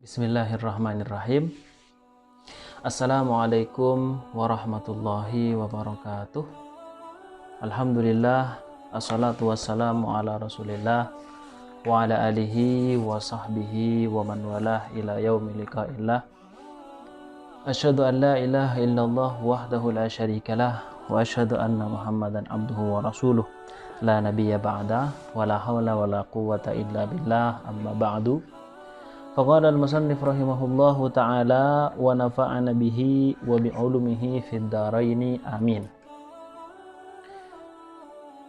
Bismillahirrahmanirrahim. Assalamualaikum warahmatullahi wabarakatuh. Alhamdulillah, assalatu wassalamu ala rasulillah wa ala alihi wa sahbihi wa man walah ila yaumil liqa'illah. Asyhadu an la ilaha illallah wahdahu la syarikalah wa asyhadu anna muhammadan abduhu wa rasuluh la nabiyya ba'da wa la hawla wa la quwwata illa billah amma ba'du. Faqala al-musannif rahimahullahu ta'ala wa nafa'ana bihi wa bi'ulumihi fid dharaini amin.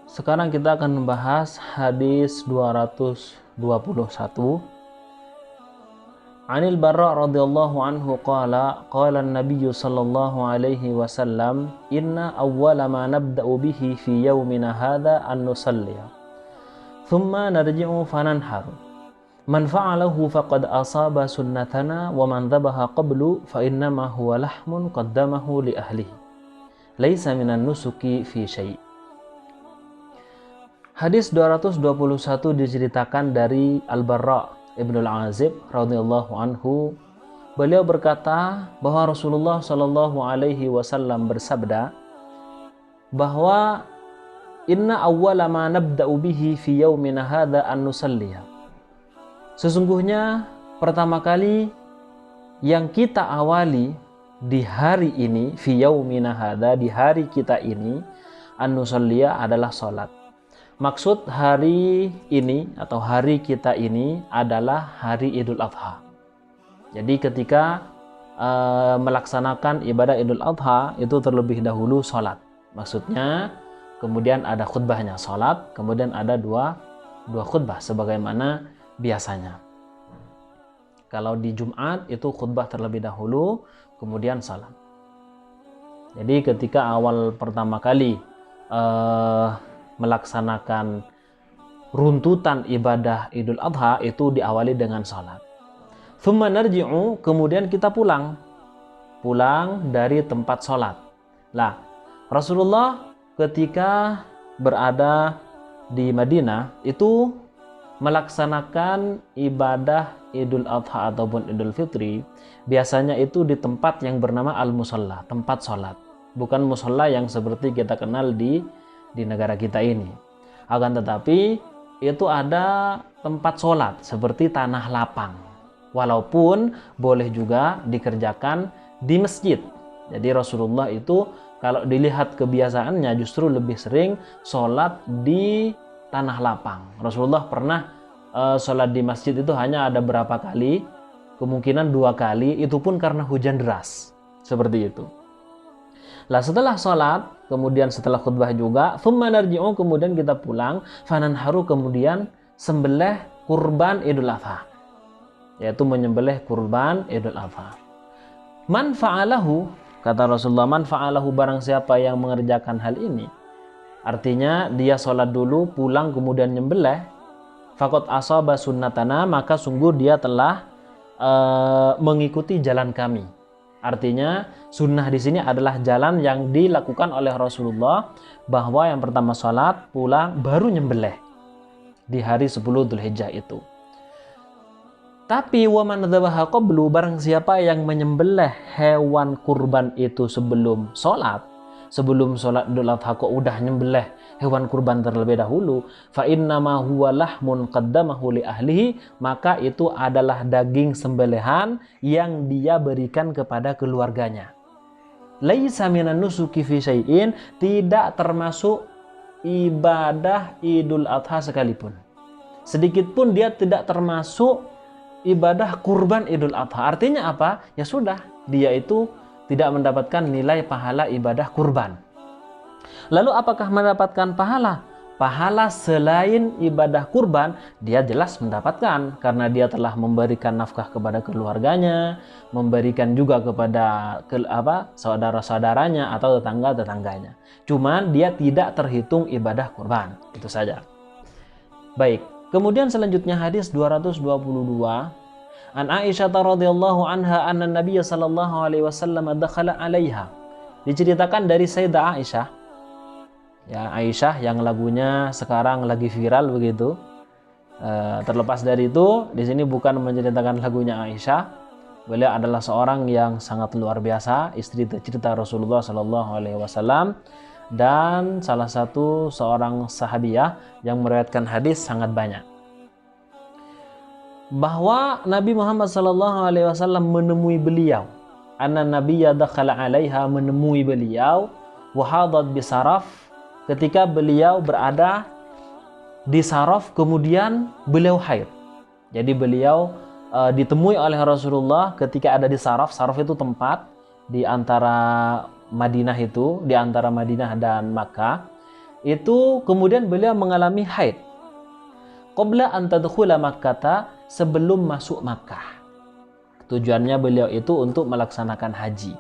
Sekarang kita akan membahas hadis 221. Anil Barra radhiyallahu anhu qala an-nabiy sallallahu alaihi wasallam inna awwala ma nabda'u bihi fi yawmina hadha an nusalliya thumma narji'u fananharu. Man fa'alahu faqad asaba sunnatana wa man dhabaha qablu fa innama huwa lahmun qaddamahu li ahlihi laisa minan nusuki fi syai'. Hadis 221 diceritakan dari Al-Barra Ibnul Azib radhiyallahu anhu. Beliau berkata bahwa Rasulullah sallallahu alaihi wasallam bersabda bahwa inna awwala ma nabda'u bihi fi yaumina hadza an nusalliya. Sesungguhnya pertama kali yang kita awali di hari ini, fi yaumina hadza, di hari kita ini, an-nusalliya adalah salat. Maksud hari ini atau hari kita ini adalah hari Idul Adha. Jadi ketika melaksanakan ibadah Idul Adha itu terlebih dahulu salat. Maksudnya kemudian ada khutbahnya salat, kemudian ada dua khutbah sebagaimana biasanya. Kalau di Jumat itu khutbah terlebih dahulu, kemudian salat. Jadi ketika awal pertama kali melaksanakan runtutan ibadah Idul Adha itu diawali dengan salat. Thumma narji'u, kemudian kita pulang dari tempat salat. Lah, Rasulullah ketika berada di Madinah itu melaksanakan ibadah Idul Adha ataupun Idul Fitri biasanya itu di tempat yang bernama al-musalla, tempat sholat, bukan musalla yang seperti kita kenal di negara kita ini. Akan tetapi itu ada tempat sholat seperti tanah lapang, walaupun boleh juga dikerjakan di masjid. Jadi Rasulullah itu kalau dilihat kebiasaannya justru lebih sering sholat di tanah lapang. Rasulullah pernah sholat di masjid itu hanya ada berapa kali, kemungkinan 2 kali, itu pun karena hujan deras, seperti itu. Lah setelah sholat, kemudian setelah khutbah juga, thumma narji'u, kemudian kita pulang, fananharu, kemudian sembelih kurban Idul Adha, yaitu menyembelih kurban Idul Adha. Man fa'alahu, kata Rasulullah, man fa'alahu, barang siapa yang mengerjakan hal ini, artinya dia sholat dulu, pulang, kemudian nyembelih, faqad asaba sunnatana, maka sungguh dia telah mengikuti jalan kami. Artinya sunnah di sini adalah jalan yang dilakukan oleh Rasulullah, bahwa yang pertama sholat, pulang, baru nyembelih di hari 10 Dzulhijjah itu. Tapi wa man dzabaha qablu, barang siapa yang menyembelih hewan kurban itu sebelum sholat Idul Adha kok udah nyembelih hewan kurban terlebih dahulu, fa innama huwa lahmun qaddamahu li ahlihi, maka itu adalah daging sembelihan yang dia berikan kepada keluarganya. Laisa minan nusuki fi syai'in, tidak termasuk ibadah Idul Adha sekalipun. Sedikit pun dia tidak termasuk ibadah kurban Idul Adha. Artinya apa? Ya sudah, dia itu tidak mendapatkan nilai pahala ibadah kurban. Lalu apakah mendapatkan pahala? Pahala selain ibadah kurban, dia jelas mendapatkan, karena dia telah memberikan nafkah kepada keluarganya, memberikan juga kepada saudara-saudaranya atau tetangga-tetangganya. Cuman dia tidak terhitung ibadah kurban. Itu saja. Baik, kemudian selanjutnya hadis 222. An Aisyah radhiyallahu anha anna Nabiy sallallahu alaihi wasallam dakhala 'alaiha. Diceritakan dari Sayyidah Aisyah. Ya, Aisyah yang lagunya sekarang lagi viral begitu. Terlepas dari itu, di sini bukan menceritakan lagunya Aisyah. Beliau adalah seorang yang sangat luar biasa, istri tercinta Rasulullah Shallallahu Alaihi Wasallam, dan salah satu seorang sahabiah yang meriwayatkan hadis sangat banyak. Bahwa Nabi Muhammad Shallallahu Alaihi Wasallam menemui beliau, anna Nabiyya dakhala alaiha, menemui beliau, wahadat bisaraf, ketika beliau berada di saraf, kemudian beliau haid. Jadi beliau ditemui oleh Rasulullah ketika ada di saraf. Saraf itu tempat di antara Madinah, itu di antara Madinah dan Makkah. Itu kemudian beliau mengalami haid. Qabla an tadkhula Makkah, sebelum masuk Makkah. Tujuannya beliau itu untuk melaksanakan haji.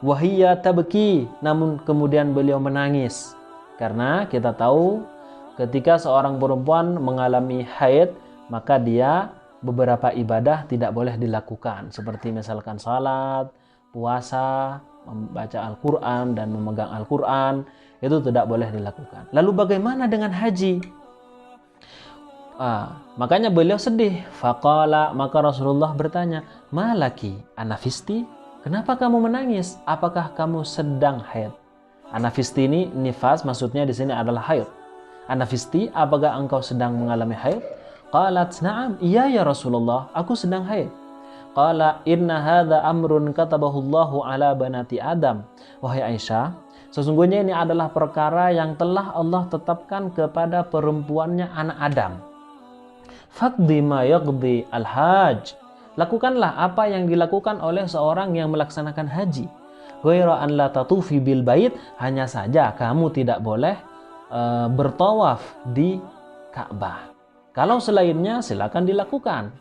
Wahiyya tabki, namun kemudian beliau menangis. Karena kita tahu ketika seorang perempuan mengalami haid, maka dia beberapa ibadah tidak boleh dilakukan, seperti misalkan salat, puasa, membaca Al-Quran dan memegang Al-Quran, itu tidak boleh dilakukan. Lalu bagaimana dengan haji? Makanya beliau sedih. Faqala, maka Rasulullah bertanya, malaki anafisti, kenapa kamu menangis? Apakah kamu sedang haid? Anafisti ini nifas, maksudnya di sini adalah haid. Anafisti, apakah engkau sedang mengalami haid? Qalat na'am, iya ya Rasulullah, aku sedang haid. Qala inna hadza amrun katabahu Allahu ala banati Adam. Wahai Aisyah, sesungguhnya ini adalah perkara yang telah Allah tetapkan kepada perempuannya anak Adam. Faqdi ma yaqdi al-hajj, lakukanlah apa yang dilakukan oleh seorang yang melaksanakan haji. Ghaira an la tatufi bil bait, hanya saja kamu tidak boleh bertawaf di Ka'bah. Kalau selainnya silakan dilakukan.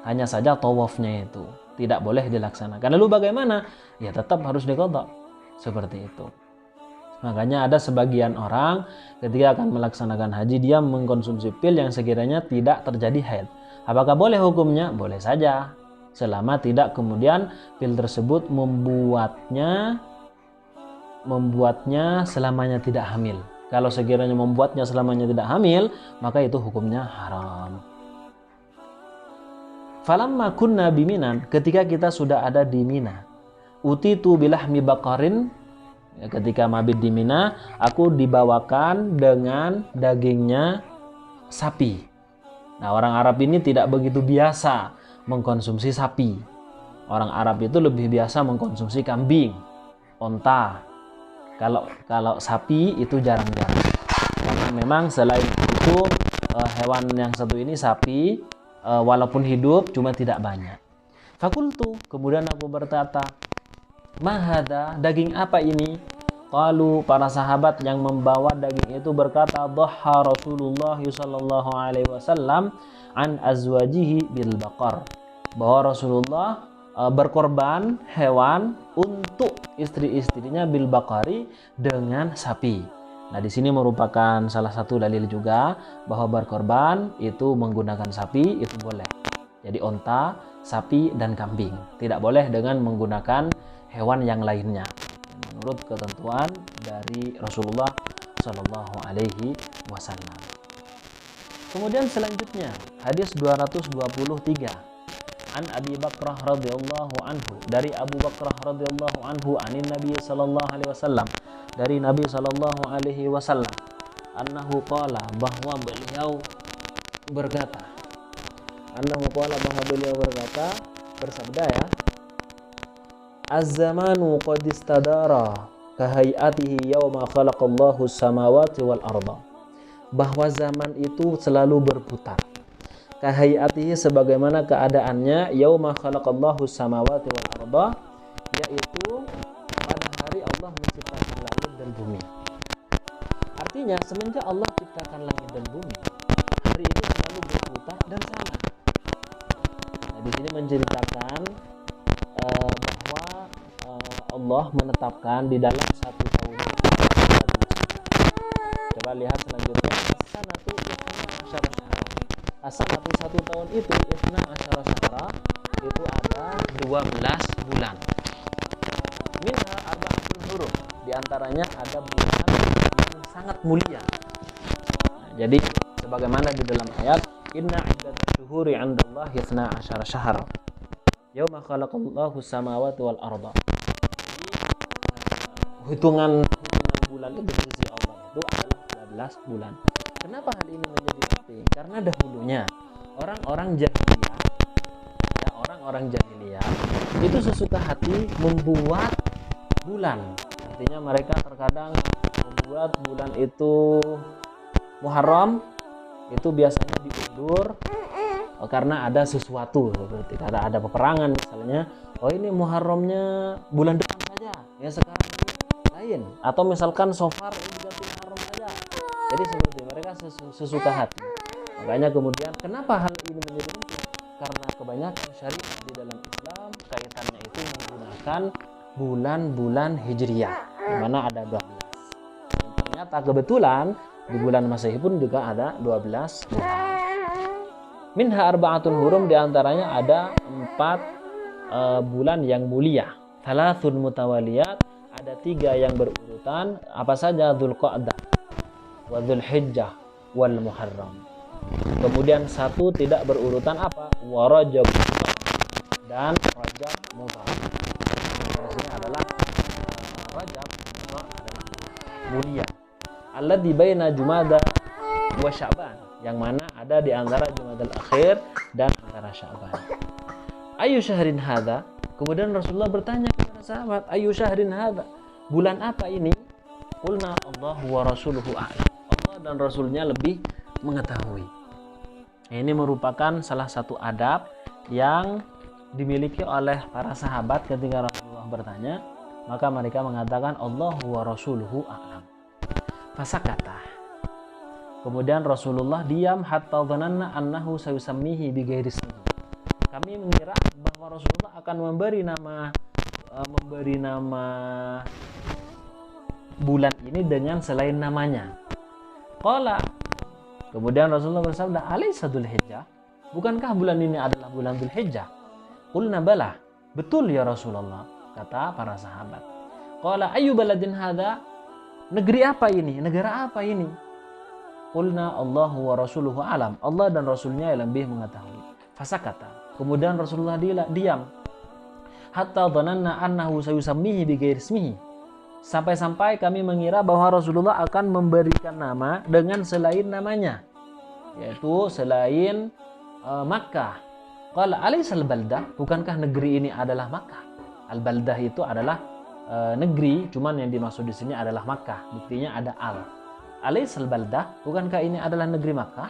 Hanya saja tawafnya itu tidak boleh dilaksanakan. Lalu bagaimana? Ya tetap harus diqadha. Seperti itu. Makanya ada sebagian orang ketika akan melaksanakan haji, dia mengkonsumsi pil yang sekiranya tidak terjadi haid. Apakah boleh hukumnya? Boleh saja. Selama tidak kemudian pil tersebut membuatnya selamanya tidak hamil. Kalau sekiranya membuatnya selamanya tidak hamil, maka itu hukumnya haram. Falamma kunna biminan, ketika kita sudah ada di Mina, utitu bilahmi baqarin, ketika mabit di Mina, aku dibawakan dengan dagingnya sapi. Nah, orang Arab ini tidak begitu biasa mengkonsumsi sapi. Orang Arab itu lebih biasa mengkonsumsi kambing, onta. Kalau sapi itu jarang-jarang. Karena memang selain itu hewan yang satu ini sapi, walaupun hidup cuma tidak banyak. Fakultu, kemudian aku berkata, mahada, daging apa ini? Qalu, para sahabat yang membawa daging itu berkata, dhaha Rasulullah sallallahu alaihi wasallam an azwajihi bil baqar, bahwa Rasulullah berkorban hewan untuk istri-istrinya bil baqari, dengan sapi. Nah, di sini merupakan salah satu dalil juga bahwa berkorban itu menggunakan sapi itu boleh. Jadi onta, sapi dan kambing. Tidak boleh dengan menggunakan hewan yang lainnya. Menurut ketentuan dari Rasulullah Shallallahu Alaihi Wasallam. Kemudian selanjutnya hadis 223. An Abi Bakrah radhiyallahu anhu, dari Abu Bakrah radhiyallahu anhu, anin Nabi sallallahu alaihi wasallam, dari Nabi sallallahu alaihi wasallam, annahu qala, bahwa beliau berkata, bersabda ya, az-zamanu qad istadara kahayatihi yawma khalaqallahu samawati wal arda, bahwa zaman itu selalu berputar, kahayatihi, sebagaimana keadaannya, yauma khalaqallahu samawati wal arda, yaitu pada hari Allah menciptakan langit dan bumi. Artinya semenjak Allah ciptakan langit dan bumi, hari itu selalu berputar dan sama. Nah, di sini menceritakan bahwa Allah menetapkan di dalam satu tahun. Coba lihat selanjutnya, sanatu asanatu, satu tahun itu, isna asyara syahra, itu ada 12 bulan. Minha arba'atul hurum, diantaranya ada bulan yang sangat mulia. Nah, jadi sebagaimana di dalam ayat, Inna iddatash syuhuri 'indallahi 12 syahr. Yauma khalaqallahu samawati wal arda. Hitungan bulan itu di sisi Allah itu adalah 12 bulan. Kenapa hal ini menjadi penting? Karena dahulunya orang-orang jahiliyah itu sesuka hati membuat bulan. Artinya mereka terkadang membuat bulan itu Muharram itu biasanya diundur karena ada sesuatu, berarti karena ada peperangan misalnya. Oh, ini Muharramnya bulan depan saja, ya sekarang lain. Atau misalkan Safar ini diganti Muharram saja. Jadi seperti mereka sesuka hati. Makanya kemudian kenapa hal ini menjadi penting? Karena kebanyakan syariat di dalam Islam kaitannya itu menggunakan bulan-bulan Hijriyah, di mana ada 12. Dan ternyata kebetulan di bulan Masehi pun juga ada 12 bulan. Minha arba'atun hurum, diantaranya ada 4 bulan yang mulia. Thalathun mutawaliyat, ada 3 yang berurutan. Apa saja? Dzulqa'dah wa Dzulhijjah wal Muharram. Kemudian 1 tidak berurutan, apa? Wa Rajab dan Rajab Mudhar. Ini adalah Rajab adalah mulia. Alladzi baina Jumada wa Sya'ban, yang mana ada di antara Jumadal Akhir dan antara Sya'ban. Ayu syahrin hadza? Kemudian Rasulullah bertanya kepada sahabat, ayu syahrin hadza? Bulan apa ini? Qulna Allahu wa rasuluhu a'lam. Allah dan Rasulnya lebih mengetahui. Ini merupakan salah satu adab yang dimiliki oleh para sahabat ketika Rasulullah bertanya, maka mereka mengatakan Allahu wa rasuluhu a'lam. Fasakata. Kemudian Rasulullah diam hatta dhananna annahu sayusammihi bi ghairi ismihi. Kami mengira bahwa Rasulullah akan memberi nama bulan ini dengan selain namanya. Qala. Kemudian Rasulullah bersabda, "Alaysa Dzulhijjah? Bukankah bulan ini adalah bulan Dzulhijjah?" Qulna bala. Betul ya Rasulullah, kata para sahabat. Qala ayu baladin hadza? Negeri apa ini? Negara apa ini? Qulna Allahu wa rasuluhu alam. Allah dan Rasulnya yang lebih mengetahui. Fasakata. Kemudian Rasulullah diam. Hatta dhananna annahu sayusammihi bi ghairi ismihi. Sampai-sampai kami mengira bahwa Rasulullah akan memberikan nama dengan selain namanya, yaitu selain Makkah. Qala alaysal baldah? Bukankah negeri ini adalah Makkah? Al-baldah itu adalah negeri, cuman yang dimaksud di sini adalah Makkah. Buktinya ada al. Alaysal baldah? Bukankah ini adalah negeri Makkah?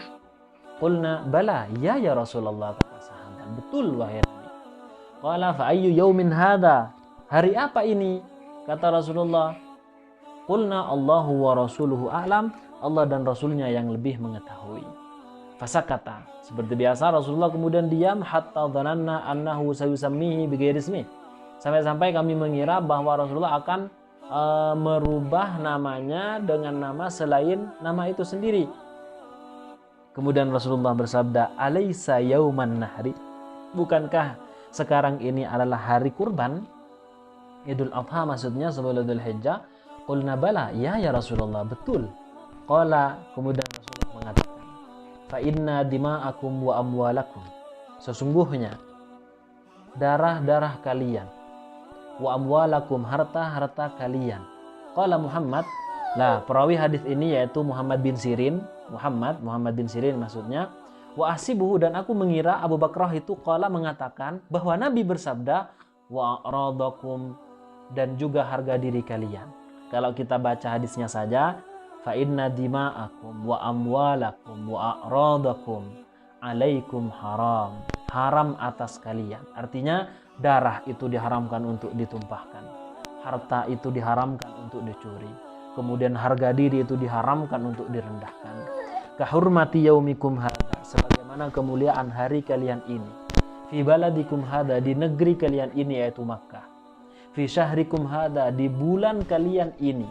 Qulna bala, ya Rasulullah, kata sahabat. Betul wahai Nabi. Qala fa ayyu yaumin hadza? Hari apa ini? Kata Rasulullah. Qulna Allahu wa rasuluhu a'lam. Allah dan Rasulnya yang lebih mengetahui. Fasakata. Seperti biasa Rasulullah kemudian diam hatta dhananna annahu sayusammihi bi ghairi ismihi. Sampai-sampai kami mengira bahwa Rasulullah akan merubah namanya dengan nama selain nama itu sendiri. Kemudian Rasulullah bersabda, "Alaysa yauman nahri?" Bukankah sekarang ini adalah hari kurban? Idul Adha maksudnya sebelum Idul Hijjah. Qulna bala, ya Rasulullah, betul. Qala, kemudian Rasulullah mengatakan, "Fa inna dima'akum wa amwalakum." Sesungguhnya darah-darah kalian, wa amwalakum, harta-harta kalian. Qala Muhammad, lah perawi hadis ini yaitu Muhammad bin Sirin, Muhammad bin Sirin maksudnya. Wa ahsibuhu, dan aku mengira Abu Bakrah itu qala mengatakan bahwa Nabi bersabda wa aradakum, dan juga harga diri kalian. Kalau kita baca hadisnya saja, fa inna dima'akum wa amwalakum wa aradakum alaikum haram. Haram atas kalian. Artinya darah itu diharamkan untuk ditumpahkan. Harta itu diharamkan untuk dicuri. Kemudian harga diri itu diharamkan untuk direndahkan. Kahurmati yaumikum hadza, sebagaimana kemuliaan hari kalian ini. Fi baladikum hadza, di negeri kalian ini yaitu Makkah. Fi syahrikum hadza, di bulan kalian ini.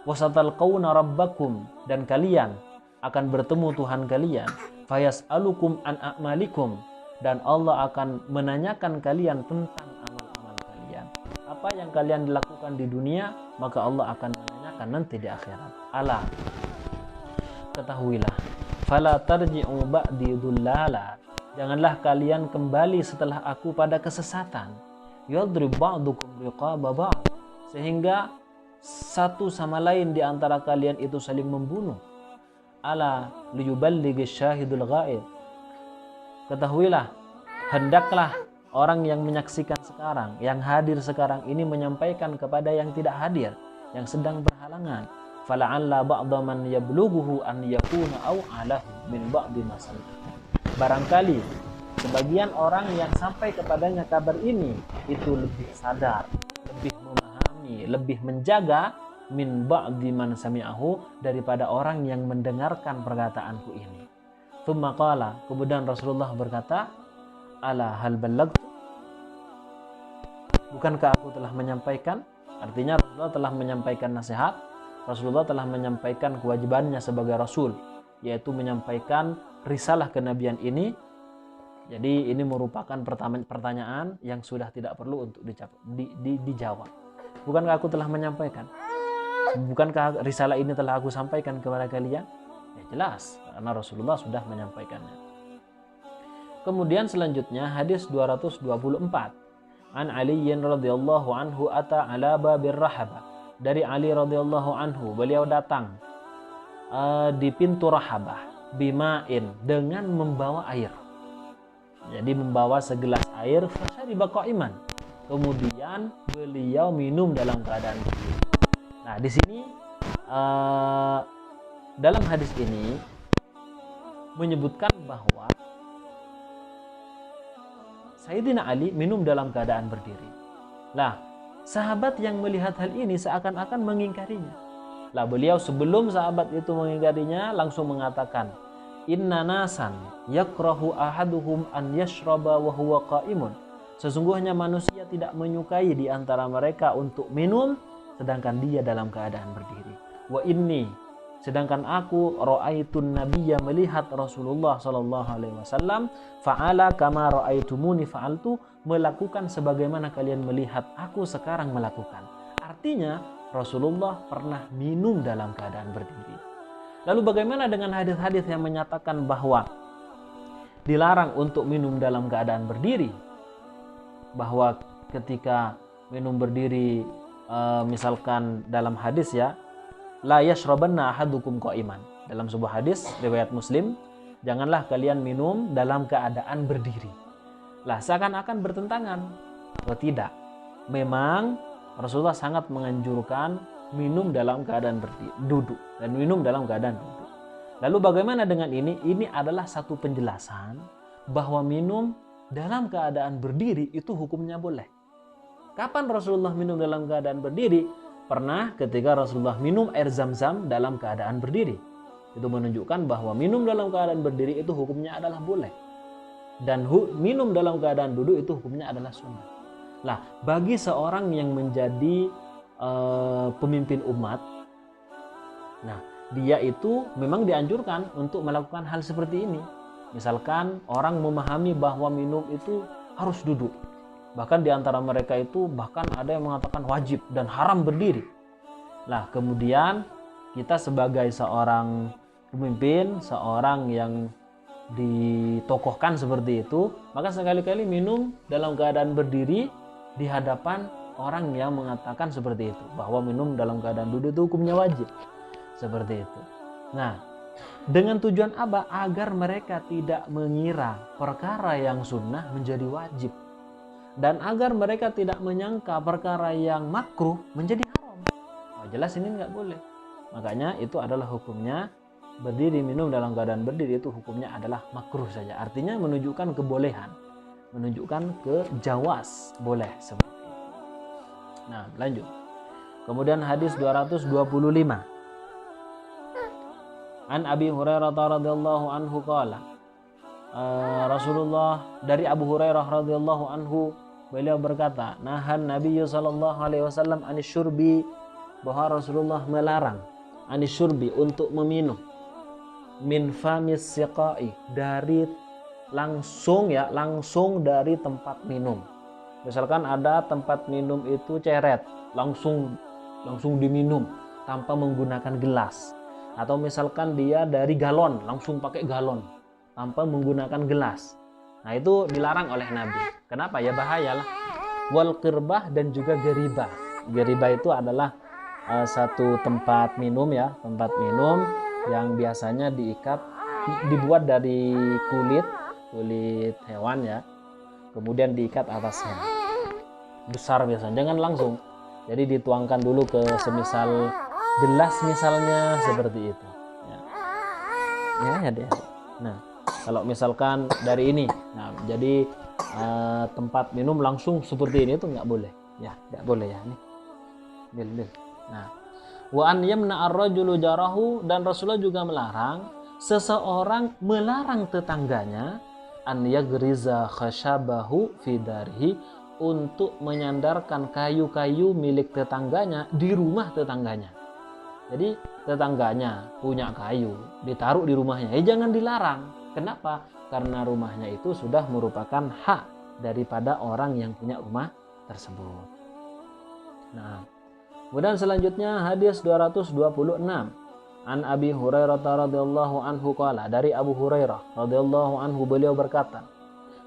Wasatalqauna rabbakum, dan kalian akan bertemu Tuhan kalian. Fayas'alukum an a'malikum, dan Allah akan menanyakan kalian tentang amal-amal kalian. Apa yang kalian lakukan di dunia, maka Allah akan menanyakan nanti di akhirat. Ala, ketahuilah, Fala tarji'u ba'di dhullala. Janganlah kalian kembali setelah aku pada kesesatan. Yadrib ba'dukum riqaba ba'd. Sehingga satu sama lain di antara kalian itu saling membunuh. Ala liyuballighi syahidul ghaib. Ketahuilah, hendaklah orang yang menyaksikan sekarang, yang hadir sekarang ini menyampaikan kepada yang tidak hadir, yang sedang berhalangan. Fala'alla ba'da man yablughuhu an yakuna aw'alahu min ba'di masal. Barangkali sebagian orang yang sampai kepadanya kabar ini itu lebih sadar, lebih memahami, lebih menjaga min ba'di man sami'ahu, daripada orang yang mendengarkan perkataanku ini. Tsumma qala, kemudian Rasulullah berkata, ala hal ballagtu, bukankah aku telah menyampaikan? Artinya Rasulullah telah menyampaikan nasihat, Rasulullah telah menyampaikan kewajibannya sebagai Rasul, yaitu menyampaikan risalah kenabian ini. Jadi ini merupakan pertanyaan yang sudah tidak perlu untuk dijawab. Bukankah aku telah menyampaikan? Bukankah risalah ini telah aku sampaikan kepada kalian? Ya jelas, karena Rasulullah sudah menyampaikannya. Kemudian selanjutnya hadis 224. An Aliyin radhiyallahu anhu ata ala babir rahaba. Dari Ali radhiyallahu anhu, beliau datang di pintu Rahabah bima'in, dengan membawa air. Jadi membawa segelas air, fasyariba qa'iman. Kemudian beliau minum dalam keadaan berdiri. Nah, di sini dalam hadis ini menyebutkan bahwa Sayyidina Ali minum dalam keadaan berdiri. Lah, sahabat yang melihat hal ini seakan-akan mengingkarinya. Lah, beliau sebelum sahabat itu mengingkarinya langsung mengatakan, inna nasan yakrahu ahaduhum an yashraba wa huwa qa'imun. Sesungguhnya manusia tidak menyukai di antara mereka untuk minum sedangkan dia dalam keadaan berdiri. Wa inni, sedangkan aku ra'aitun nabiyya, melihat Rasulullah sallallahu alaihi wasallam, fa'ala kama ra'aitumuni fa'altu, melakukan sebagaimana kalian melihat aku sekarang melakukan. Artinya Rasulullah pernah minum dalam keadaan berdiri. Lalu bagaimana dengan hadis-hadis yang menyatakan bahwa dilarang untuk minum dalam keadaan berdiri? Bahwa ketika minum berdiri, misalkan dalam hadis ya, la yashrabanna ahadukum qa'iman. Dalam sebuah hadis riwayat Muslim, janganlah kalian minum dalam keadaan berdiri. Lah, seakan-akan bertentangan. Oh tidak. Memang Rasulullah sangat menganjurkan minum dalam keadaan duduk dan minum dalam keadaan duduk. Lalu bagaimana dengan ini? Ini adalah satu penjelasan bahwa minum dalam keadaan berdiri itu hukumnya boleh. Kapan Rasulullah minum dalam keadaan berdiri? Pernah ketika Rasulullah minum air Zam-Zam dalam keadaan berdiri. Itu menunjukkan bahwa minum dalam keadaan berdiri itu hukumnya adalah boleh. Dan minum dalam keadaan duduk itu hukumnya adalah sunnah. Lah, bagi seorang yang menjadi pemimpin umat, nah dia itu memang dianjurkan untuk melakukan hal seperti ini. Misalkan orang memahami bahwa minum itu harus duduk. Bahkan di antara mereka itu bahkan ada yang mengatakan wajib dan haram berdiri. Lah, kemudian kita sebagai seorang pemimpin, seorang yang ditokohkan seperti itu, maka sekali-kali minum dalam keadaan berdiri di hadapan orang yang mengatakan seperti itu, bahwa minum dalam keadaan duduk itu hukumnya wajib. Seperti itu. Nah, dengan tujuan apa? Agar mereka tidak mengira perkara yang sunnah menjadi wajib. Dan agar mereka tidak menyangka perkara yang makruh menjadi haram. Oh, jelas ini nggak boleh. Makanya itu adalah hukumnya berdiri, minum dalam keadaan berdiri itu hukumnya adalah makruh saja. Artinya menunjukkan kebolehan, menunjukkan kejawaz, boleh seperti itu. Nah, lanjut. Kemudian hadis 225. An Abi Hurairah radhiyallahu anhu qala, Rasulullah, dari Abu Hurairah radhiyallahu anhu, beliau berkata, nahan Nabi sallallahu alaihi wasallam anisyurbi, bahwa Rasulullah melarang anisyurbi, untuk meminum, min famis siqai, dari langsung dari tempat minum. Misalkan ada tempat minum itu ceret, langsung diminum tanpa menggunakan gelas. Atau misalkan dia dari galon, langsung pakai galon tanpa menggunakan gelas. Nah, itu dilarang oleh Nabi. Kenapa? Ya bahayalah. Wal qirbah dan juga geribah. Geribah itu adalah satu tempat minum ya, tempat minum yang biasanya dibuat dari kulit hewan ya. Kemudian diikat atasnya. Besar biasanya, jangan langsung. Jadi dituangkan dulu ke semisal gelas misalnya seperti itu. Ya deh. Nah, kalau misalkan dari ini, nah jadi tempat minum langsung seperti ini itu nggak boleh. Ya, nggak boleh ya. Nih, bil. Nah, wa an yamna ar-rajulu jarahu, dan Rasulullah juga melarang seseorang melarang tetangganya an yagriza khashabahu fi darhi, untuk menyandarkan kayu-kayu milik tetangganya di rumah tetangganya. Jadi tetangganya punya kayu, ditaruh di rumahnya, jangan dilarang. Kenapa? Karena rumahnya itu sudah merupakan hak daripada orang yang punya rumah tersebut. Nah, kemudian selanjutnya hadis 226. An Abi Hurairah radhiyallahu anhu qala, dari Abu Hurairah radhiyallahu anhu beliau berkata,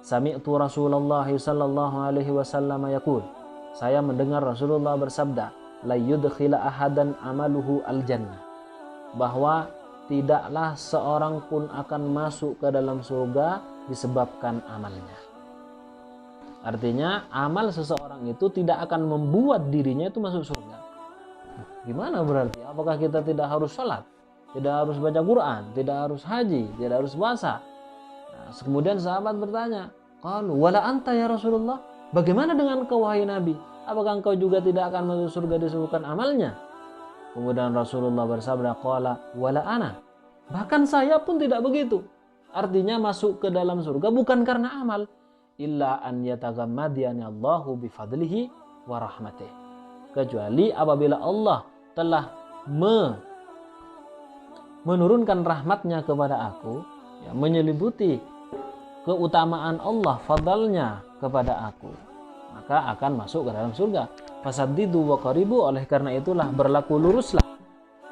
sami'tu Rasulullah sallallahu alaihi wasallam yaqul, saya mendengar Rasulullah bersabda, la yudkhila ahadan amaluhu al-jannah, bahwa tidaklah seorang pun akan masuk ke dalam surga disebabkan amalnya. Artinya amal seseorang itu tidak akan membuat dirinya itu masuk surga. Gimana berarti? Apakah kita tidak harus sholat, tidak harus baca Quran, tidak harus haji, tidak harus puasa? Nah, kemudian sahabat bertanya, qalu wala anta ya Rasulullah, bagaimana dengan engkau wahai Nabi? Apakah engkau juga tidak akan masuk surga disebabkan amalnya? Kemudian Rasulullah bersabda, qala wala ana, bahkan saya pun tidak begitu. Artinya masuk ke dalam surga bukan karena amal, illa an yataghammadiyani Allahu bifadlihi wa rahmatih, kecuali apabila Allah telah menurunkan rahmatnya kepada aku, ya, menyelimuti keutamaan Allah, fadalnya kepada aku, maka akan masuk ke dalam surga. Fasaddidu wa qaribu, oleh karena itulah berlaku luruslah,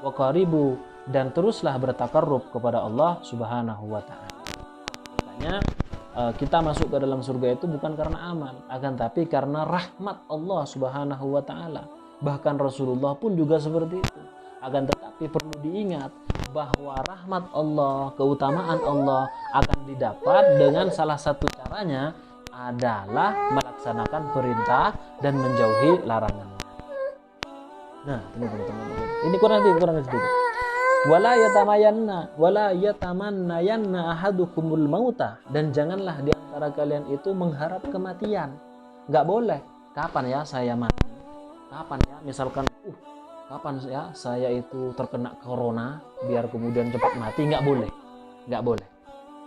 wa qaribu, dan teruslah bertakarrub kepada Allah Subhanahu wa taala. Makanya kita masuk ke dalam surga itu bukan karena amal, akan tapi karena rahmat Allah Subhanahu wa taala. Bahkan Rasulullah pun juga seperti itu. Akan tetapi perlu diingat bahwa rahmat Allah, keutamaan Allah akan didapat dengan salah satu caranya adalah melaksanakan perintah dan menjauhi larangannya. Nah, teman-teman, ini kurang sedikit. Wala yatamannayanna ahadukumul mauta, dan janganlah di antara kalian itu mengharap kematian. Enggak boleh. Kapan ya saya mati? Kapan ya misalkan kapan ya saya itu terkena corona biar kemudian cepat mati? Enggak boleh.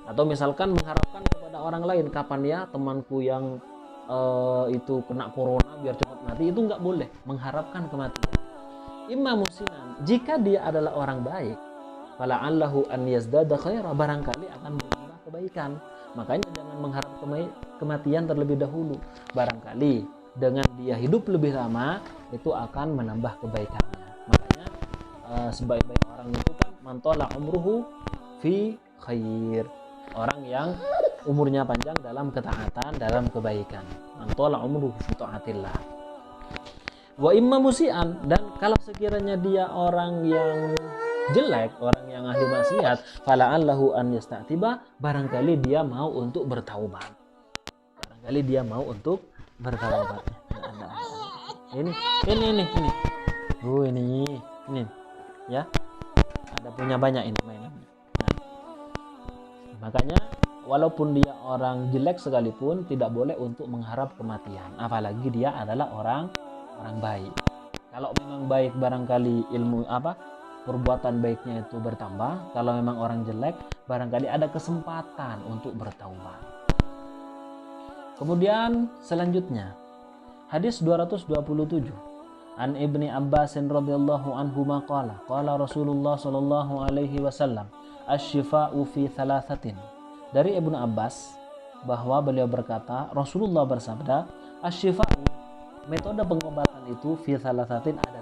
Atau misalkan mengharapkan kepada orang lain, kapan ya temanku yang itu kena corona biar cepat mati, itu enggak boleh mengharapkan kematian. Imam musinan, jika dia adalah orang baik, fala'allahu an yazdada khaira, barangkali akan menambah kebaikan. Makanya jangan mengharap kematian terlebih dahulu. Barangkali dengan dia hidup lebih lama itu akan menambah kebaikannya. Makanya sebaik-baik orang itu kan mantola umruhu fi khair, orang yang umurnya panjang dalam ketaatan, dalam kebaikan. Mantola umruhu fi taatillah. Wa imma musian, dan kalau sekiranya dia orang yang jelek, orang yang ahli maksiat, fala'allahu an yasta'tiba, barangkali dia mau untuk bertaubat. Ini ya, ada punya banyak ini mainannya. Nah, makanya walaupun dia orang jelek sekalipun tidak boleh untuk mengharap kematian, apalagi dia adalah orang baik. Kalau memang baik barangkali perbuatan baiknya itu bertambah. Kalau memang orang jelek barangkali ada kesempatan untuk bertaubat. Kemudian selanjutnya hadis 227. An Ibni Abbas radhiyallahu anhu qala qala Rasulullah sallallahu alaihi wasallam asy-syifa'u fi thalathatin. Dari Ibnu Abbas bahwa beliau berkata, Rasulullah bersabda, asy-syifa'u, metode pengobatan itu fi thalathatin, ada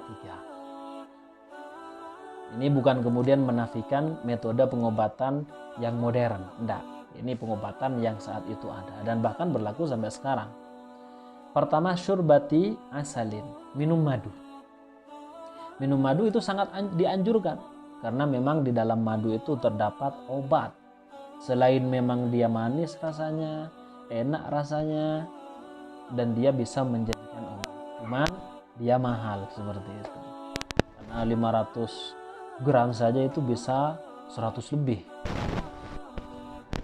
3. Ini bukan kemudian menafikan metode pengobatan yang modern, enggak. Ini pengobatan yang saat itu ada dan bahkan berlaku sampai sekarang. Pertama, syurbati asalin, minum madu. Minum madu itu sangat dianjurkan karena memang di dalam madu itu terdapat obat. Selain memang dia manis rasanya, enak rasanya, dan dia bisa menjadikan obat. Cuman dia mahal seperti itu. Karena 500 gram saja itu bisa 100 lebih.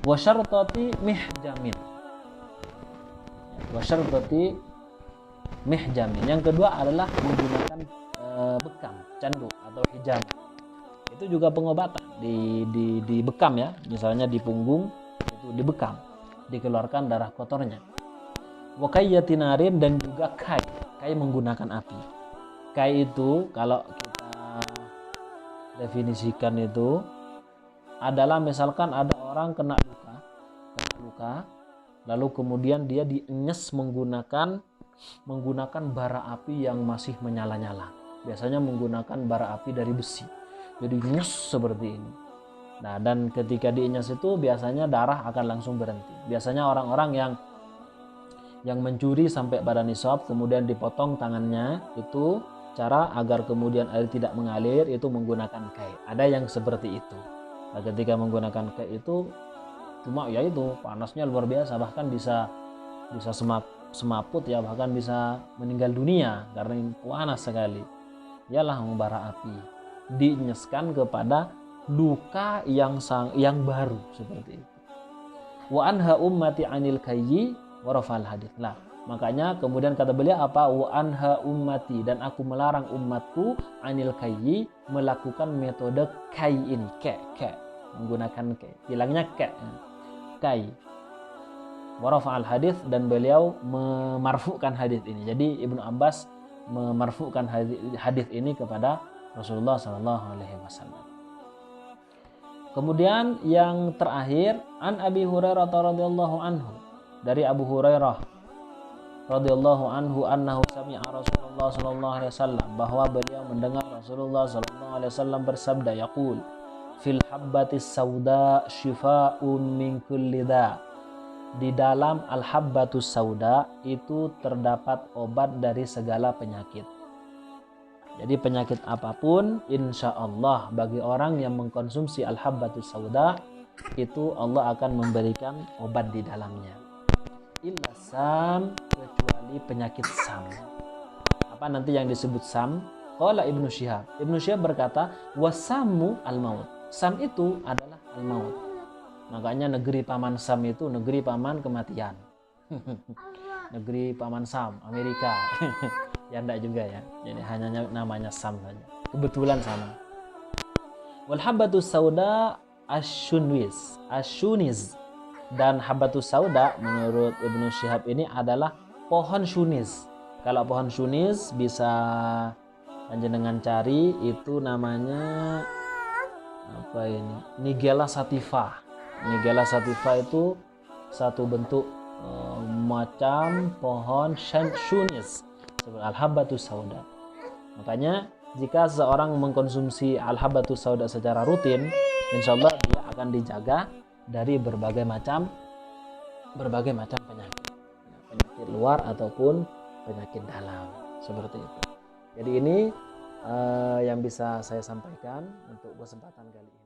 Wasyartati mihjamin. Wasyartati mihjamin. Yang kedua adalah menggunakan bekam, candu atau hijam. Itu juga pengobatan di bekam ya. Misalnya di punggung itu dibekam, dikeluarkan darah kotornya. Wakayyatinarin dan juga kai. Kai menggunakan api. Kai itu kalau kita definisikan itu adalah misalkan ada orang kena luka, lalu kemudian dia dienyes menggunakan bara api yang masih menyala-nyala. Biasanya menggunakan bara api dari besi. Jadi nyes seperti ini. Nah, dan ketika dienyes itu biasanya darah akan langsung berhenti. Biasanya orang-orang yang mencuri sampai pada nisab kemudian dipotong tangannya, itu cara agar kemudian air tidak mengalir itu menggunakan kai. Ada yang seperti itu. Nah, ketika menggunakan kai itu cuma ya itu panasnya luar biasa, bahkan bisa semaput ya, bahkan bisa meninggal dunia karena panas sekali. Ialah bara api dinyeskan kepada luka yang baru seperti itu. Wa anha ummati anil kayyi wa rafal hadits. Nah, makanya kemudian kata beliau apa? Wa anha ummati, dan aku melarang umatku anil kayyi, melakukan metode kai ini, ke menggunakan ke, bilangnya kai. Wa rafal hadits, dan beliau memarfukan hadits ini. Jadi Ibnu Abbas memarfukan hadits ini kepada Rasulullah sallallahu alaihi wasallam. Kemudian yang terakhir, an Abi Hurairah radhiyallahu anhu, dari Abu Hurairah radhiyallahu anhu annahu sami'a Rasulullah sallallahu alaihi wasallam, bahwa beliau mendengar Rasulullah sallallahu alaihi wasallam bersabda, yaqul fil habbatis sauda shifaa'un min kulli da. Di dalam al habbatus sauda itu terdapat obat dari segala penyakit. Jadi penyakit apapun insya Allah bagi orang yang mengkonsumsi al habbatus sauda itu Allah akan memberikan obat di dalamnya. Illa sam, kecuali penyakit sam. Apa nanti yang disebut sam? Qala Ibnu Syihab. Ibnu Syihab berkata, wasamu al-maut. Sam itu adalah al-maut. Makanya negeri paman Sam itu negeri paman kematian. Negeri paman Sam, Amerika. Ya enggak juga ya. Jadi hanya namanya Sam saja. Kebetulan sama. Wal habbatus sauda asyuniz. Dan habbatus sauda menurut Ibnu Syihab ini adalah pohon syuniz. Kalau pohon syuniz bisa panjenengan cari, itu namanya apa ini? Nigella sativa. Nigella sativa itu satu bentuk macam pohon syuniz, al-habbatus sauda. Makanya jika seseorang mengkonsumsi al-habbatus sauda secara rutin, insya Allah dia akan dijaga dari berbagai macam penyakit luar ataupun penyakit dalam, seperti itu. Jadi ini yang bisa saya sampaikan untuk kesempatan kali ini.